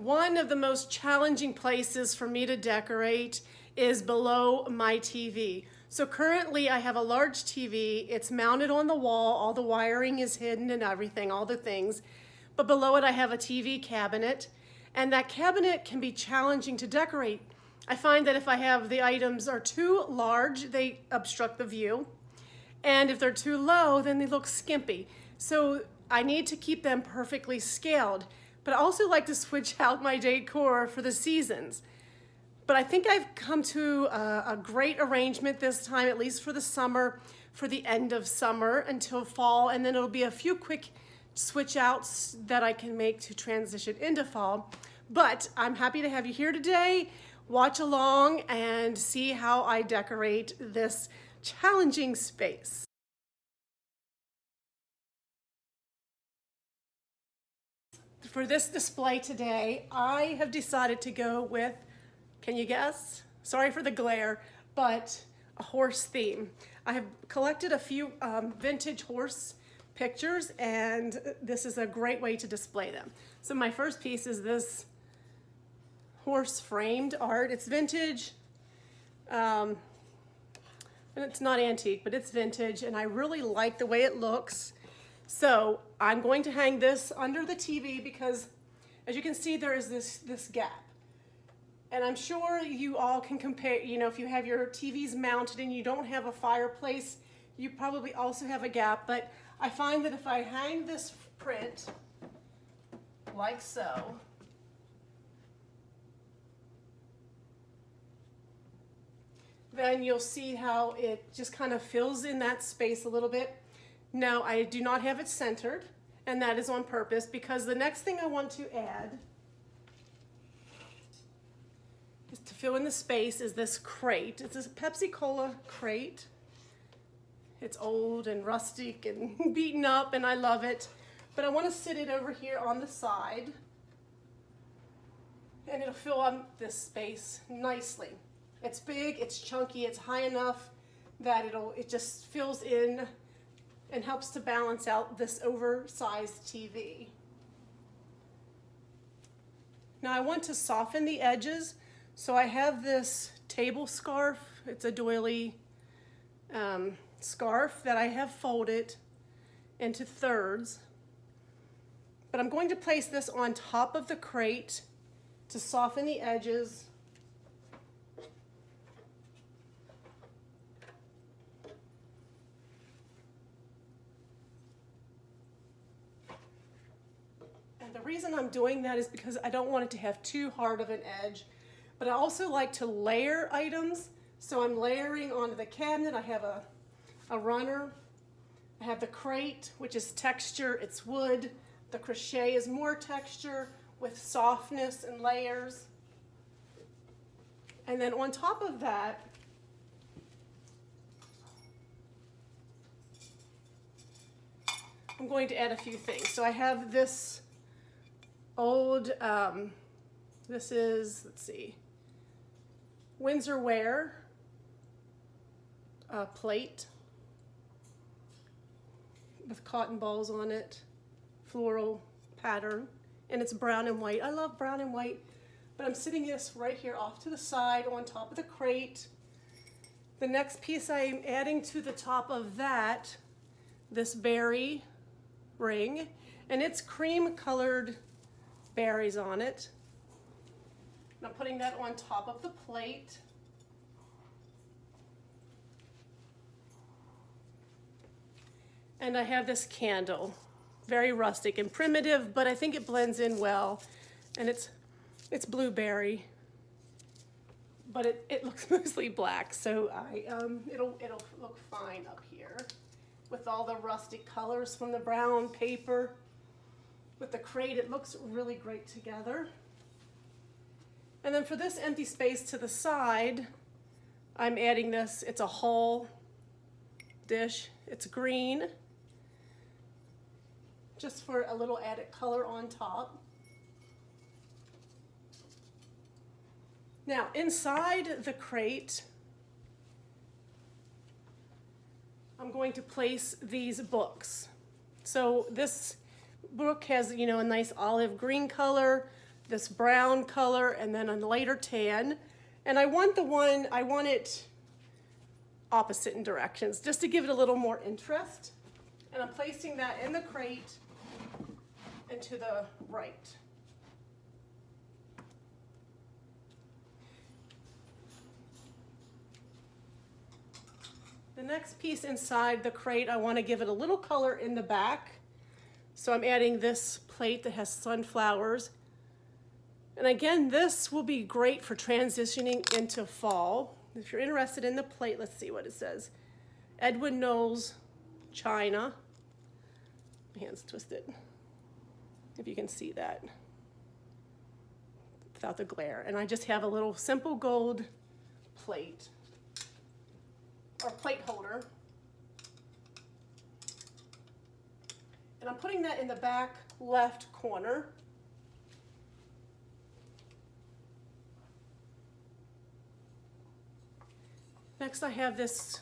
One of the most challenging places for me to decorate is below my TV. So currently I have a large TV. It's mounted on the wall. All the wiring is hidden and everything, all the things. But below it I have a TV cabinet, and that cabinet can be challenging to decorate. I find that if I have the items are too large, they obstruct the view. And if they're too low, then they look skimpy. So I need to keep them perfectly scaled. But I also like to switch out my decor for the seasons. But I think I've come to a great arrangement this time, at least for the summer, for the end of summer until fall, and then it'll be a few quick switch outs that I can make to transition into fall. But I'm happy to have you here today. Watch along and see how I decorate this challenging space. For this display today, I have decided to go with, can you guess? Sorry for the glare, but a horse theme. I have collected a few vintage horse pictures, and this is a great way to display them. So my first piece is this horse framed art. It's vintage, and it's not antique, but it's vintage, and I really like the way it looks. So I'm going to hang this under the TV because, as you can see, there is this gap. And I'm sure you all can compare, you know, if you have your TVs mounted and you don't have a fireplace, you probably also have a gap. But I find that if I hang this print like so, then you'll see how it just kind of fills in that space a little bit. No, I do not have it centered, and that is on purpose because the next thing I want to add is to fill in the space is this crate. It's a Pepsi Cola crate. It's old and rustic and beaten up, and I love it. But I want to sit it over here on the side, and it'll fill up this space nicely. It's big, it's chunky, it's high enough that it just fills in and helps to balance out this oversized TV. Now I want to soften the edges, so I have this table scarf. It's a doily scarf that I have folded into thirds. But I'm going to place this on top of the crate to soften the edges. The reason I'm doing that is because I don't want it to have too hard of an edge, but I also like to layer items. So I'm layering onto the cabinet. I have a runner. I have the crate, which is texture, it's wood. The crochet is more texture with softness and layers. And then on top of that, I'm going to add a few things. So I have this old, this is, let's see, Windsor ware plate with cotton balls on it, floral pattern, and it's brown and white. I love brown and white, but I'm sitting this right here off to the side on top of the crate. The next piece I'm adding to the top of that, this berry ring, and it's cream colored berries on it. And I'm putting that on top of the plate. And I have this candle, very rustic and primitive, but I think it blends in well. And it's blueberry, but it looks mostly black, so it'll look fine up here with all the rustic colors from the brown paper. With the crate, it looks really great together. And then for this empty space to the side, I'm adding this. It's a whole dish. It's green, just for a little added color on top. Now, inside the crate, I'm going to place these books. So this book has, you know, a nice olive green color. this brown color and then a later tan. And I want it opposite in directions, just to give it a little more interest. And I'm placing that in the crate and to the right. The next piece inside the crate, I want to give it a little color in the back. So I'm adding this plate that has sunflowers. And again, this will be great for transitioning into fall. If you're interested in the plate, let's see what it says. Edwin Knowles, China. My hand's twisted. If you can see that without the glare. And I just have a little simple gold plate or plate holder. And I'm putting that in the back left corner. Next I have this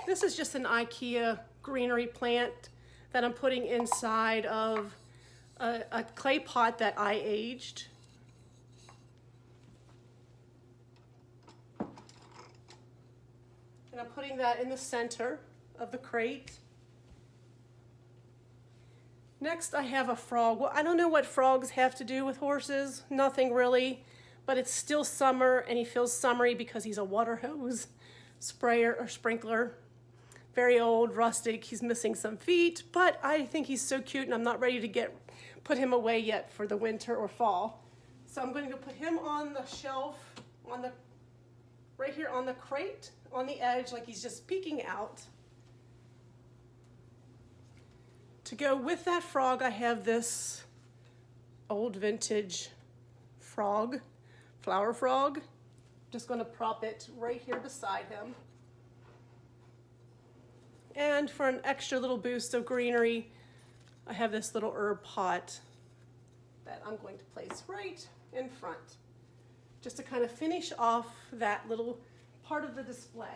is just an IKEA greenery plant that I'm putting inside of a clay pot that I aged. And I'm putting that in the center of the crate. Next I have a frog. Well, I don't know what frogs have to do with horses, nothing really, but it's still summer and he feels summery because he's a water hose sprayer or sprinkler. Very old, rustic, he's missing some feet, but I think he's so cute and I'm not ready to put him away yet for the winter or fall. So I'm going to put him on the shelf, right here on the crate, on the edge, like he's just peeking out. To go with that frog, I have this old vintage frog, flower frog. Just going to prop it right here beside him. And for an extra little boost of greenery, I have this little herb pot that I'm going to place right in front, just to kind of finish off that little part of the display.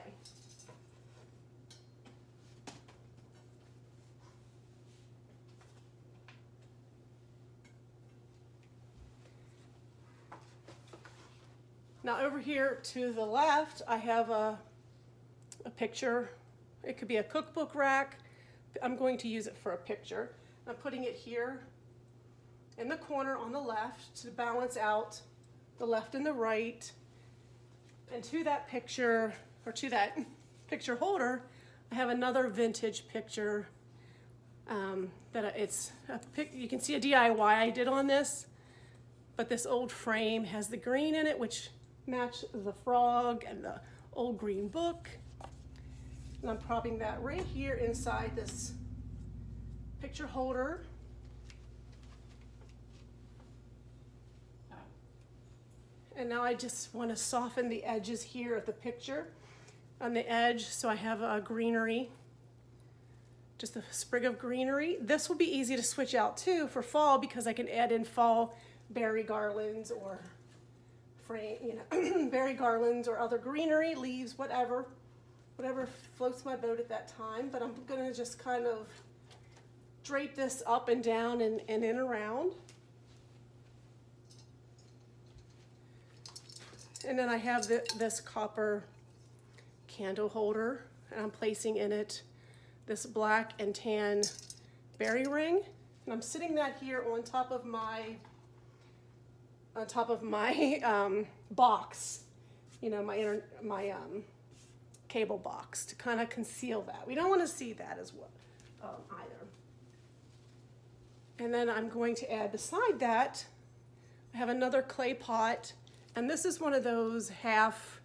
Now over here to the left, I have a picture. It could be a cookbook rack. I'm going to use it for a picture. I'm putting it here in the corner on the left to balance out the left and the right. And to that picture, or to that picture holder, I have another vintage picture you can see a DIY I did on this, but this old frame has the green in it, which match the frog and the old green book. And I'm propping that right here inside this picture holder. And now I just want to soften the edges here of the picture on the edge, so I have a greenery, just a sprig of greenery. This will be easy to switch out too for fall because I can add in fall berry garlands or berry garlands or other greenery, leaves, whatever floats my boat at that time. But I'm gonna just kind of drape this up and down and in and around. And then I have this copper candle holder, and I'm placing in it this black and tan berry ring. And I'm sitting that here on top of my box, my cable box, to kind of conceal that. We don't want to see that as well either. And then I'm going to add beside that, I have another clay pot, and this is one of those half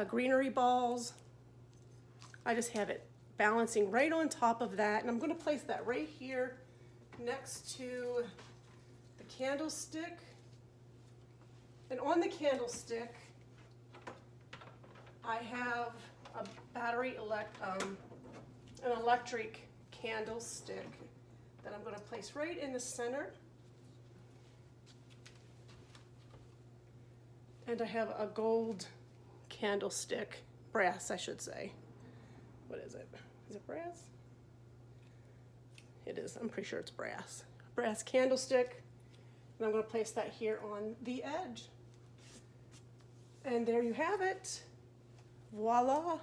greenery balls. I just have it balancing right on top of that, and I'm going to place that right here next to the candlestick. And on the candlestick, I have a an electric candlestick that I'm going to place right in the center. And I have a gold candlestick, brass I should say. What is it? Is it brass? It is, I'm pretty sure it's brass. Brass candlestick. And I'm going to place that here on the edge. And there you have it. Voila.